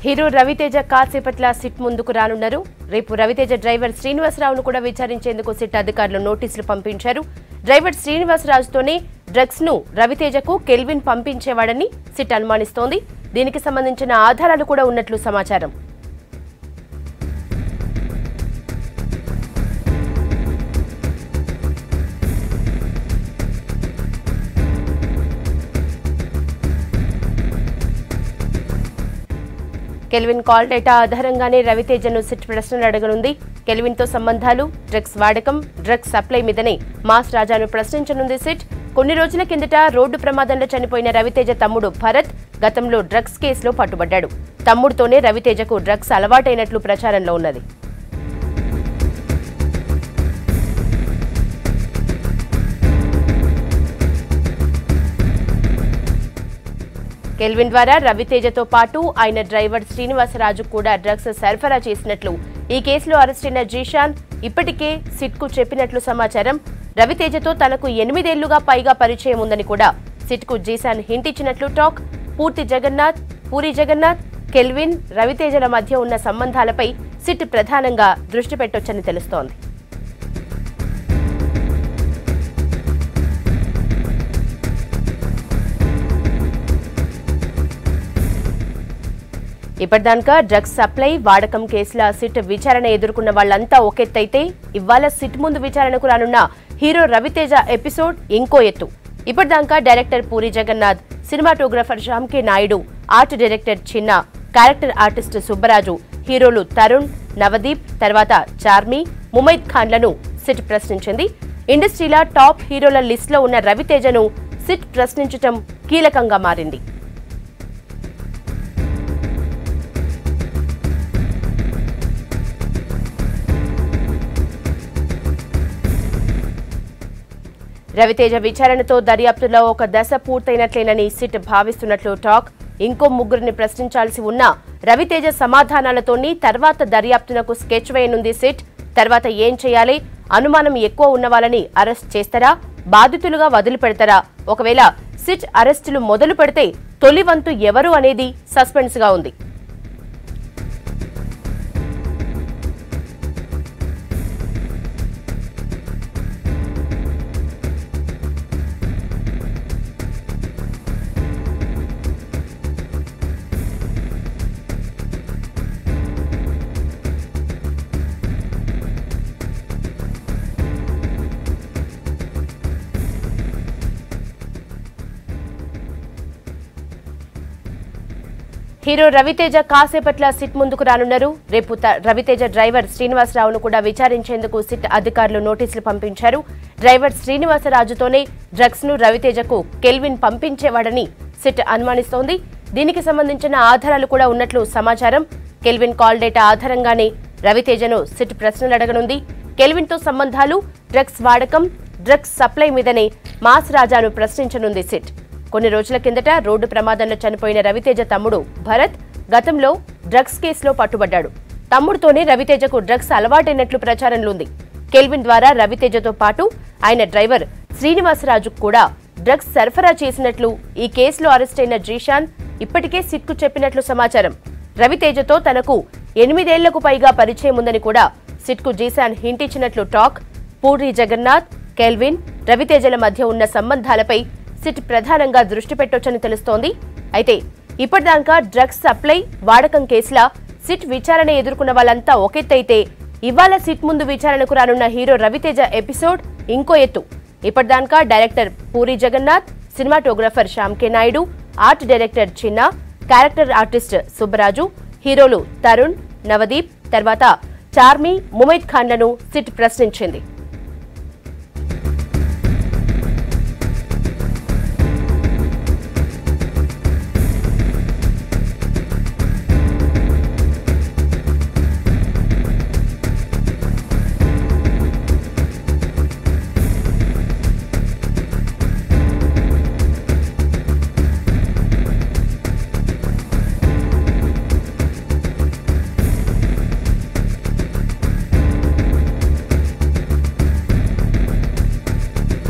Hero Raviteja కాసేపట్ల SIT ముందుకు రానున్నారు. రేపు రవితేజ డ్రైవర్ శ్రీనివాసరావును కూడా విచారించేందుకు సిట్ అధికారులు నోటీసులు పంపించారు. డ్రైవర్ శ్రీనివాసరాజుతోనే డ్రగ్స్ ను రవితేజకు కెల్విన్ పంపించేవాడని సిట్ అనుమానిస్తోంది. దీనికి సంబంధించిన ఆధారాలు కూడా ఉన్నట్లు సమాచారం. కెల్విన్ కాల్ డేటా ఆధారంగానే రవితేజను సిట్ ప్రశ్నలు అడగనుంది. కెల్విన్ తో సంబంధాలు, డ్రగ్స్ వాడకం, డ్రగ్స్ సప్లై మీదనే మాస్ రాజాను ప్రశ్నించనుంది సిట్. కొన్ని రోజుల కిందట రోడ్డు ప్రమాదంలో చనిపోయిన రవితేజ తమ్ముడు భరత్ గతంలో డ్రగ్స్ కేసులో పట్టుబడ్డాడు. తమ్ముడితోనే రవితేజకు డ్రగ్స్ అలవాటైనట్లు ప్రచారంలో ఉన్నది. కెల్విన్ ద్వారా రవితేజతో పాటు ఆయన డ్రైవర్ శ్రీనివాసరాజు కూడా డ్రగ్స్ సరఫరా చేసినట్లు ఈ కేసులో అరెస్టైన జీషాన్ ఇప్పటికే సిట్ కు చెప్పినట్లు సమాచారం. రవితేజతో తనకు 8 ఏళ్లుగా పైగా పరిచయం ఉందని కూడా సిట్ కు జీషాన్ హింట్ ఇచ్చినట్లు టాక్. పూరి జగన్నాథ్, కెల్విన్, రవితేజల మధ్య ఉన్న సంబంధాలపై సిట్ ప్రధానంగా దృష్టి పెట్టొచ్చని తెలుస్తోంది. ఇప్పటిదాకా డ్రగ్స్ సప్లై, వాడకం కేసుల సిట్ విచారణ ఎదుర్కొన్న వాళ్లంతా ఒకెత్తైతే ఇవాళ సిట్ ముందు విచారణకు రానున్న హీరో రవితేజ ఎపిసోడ్ ఇంకో ఎత్తు. ఇప్పటిదాకా director Puri Jagannath, cinematographer Shyam K Naidu, art director Chinna, character artist Subbaraju, హీరోలు తరుణ్, నవదీప్, తర్వాత చార్మి, ముమైద్ ఖాన్లను సిట్ ప్రశ్నించింది. ఇండస్ట్రీలో టాప్ హీరోల లిస్టులో ఉన్న రవితేజను సిట్ ప్రశ్నించటం కీలకంగా మారింది. రవితేజ విచారణతో దర్యాప్తులో ఒక దశ పూర్తయినట్లేనని సిట్ భావిస్తున్నట్లు టాక్. ఇంకో 3 ప్రశ్నించాల్సి ఉన్న రవితేజ సమాధానాలతోని తర్వాత దర్యాప్తునకు స్కెచ్ వేయనుంది సిట్. తర్వాత ఏం చేయాలి? అనుమానం ఎక్కువ ఉన్న వాళ్ళని అరెస్ట్ చేస్తారా? బాధితులుగా వదిలిపెడతారా? ఒకవేళ సిట్ అరెస్టులు మొదలు పెడితే తొలి వంతు ఎవరు అనేది సస్పెన్స్ గా ఉంది. హీరో రవితేజ కాసేపట్ల సిట్ ముందుకు రానున్నారు. రేపు రవితేజ డ్రైవర్ శ్రీనివాసరావును కూడా విచారించేందుకు సిట్ అధికారులు నోటీసులు పంపించారు. డ్రైవర్ శ్రీనివాసరాజుతోనే డ్రగ్స్ ను రవితేజకు కెల్విన్ పంపించేవాడని సిట్ అనుమానిస్తోంది. దీనికి సంబంధించిన ఆధారాలు కూడా ఉన్నట్లు సమాచారం. కెల్విన్ కాల్ డేటా ఆధారంగానే రవితేజను సిట్ ప్రశ్నలు అడగనుంది. కెల్విన్ తో సంబంధాలు, డ్రగ్స్ వాడకం, డ్రగ్స్ సప్లై మీదనే మాస్ రాజాను ప్రశ్నించనుంది సిట్. కొన్ని రోజుల కిందట రోడ్డు ప్రమాదంలో చనిపోయిన రవితేజ తమ్ముడు భరత్ గతంలో డ్రగ్స్ కేసులో పట్టుబడ్డాడు. తమ్ముడితోనే రవితేజకు డ్రగ్స్ అలవాటైనట్లు ప్రచారంలో ఉంది. కెల్విన్ ద్వారా రవితేజతో పాటు ఆయన డ్రైవర్ శ్రీనివాసరాజుకు కూడా డ్రగ్స్ సరఫరా చేసినట్లు ఈ కేసులో అరెస్టైన జీషాన్ ఇప్పటికే సిట్కు చెప్పినట్లు సమాచారం. రవితేజతో తనకు 8 ఏళ్లకు పైగా పరిచయం ఉందని కూడా సిట్కు జీషాన్ హింట్ ఇచ్చినట్లు టాక్. పూరి జగన్నాథ్, కెల్విన్, రవితేజల మధ్య ఉన్న సంబంధాలపై సిట్ ప్రధానంగా దృష్టి పెట్టొచ్చని తెలుస్తోంది. అయితే ఇప్పటిదాకా డ్రగ్స్ సప్లై, వాడకం కేసుల సిట్ విచారణ ఎదుర్కొన్న వాళ్ళంతా ఒకెత్తైతే ఇవాళ సిట్ ముందు విచారణకు రానున్న హీరో రవితేజ ఎపిసోడ్ ఇంకో ఎత్తు. ఇప్పటిదాకా director Puri Jagannath, cinematographer Shyam K Naidu, art director Chinna, character artist Subbaraju, హీరోలు తరుణ్, నవదీప్, తర్వాత చార్మి, ముమైద్ ఖాన్లను సిట్ ప్రశ్నించింది.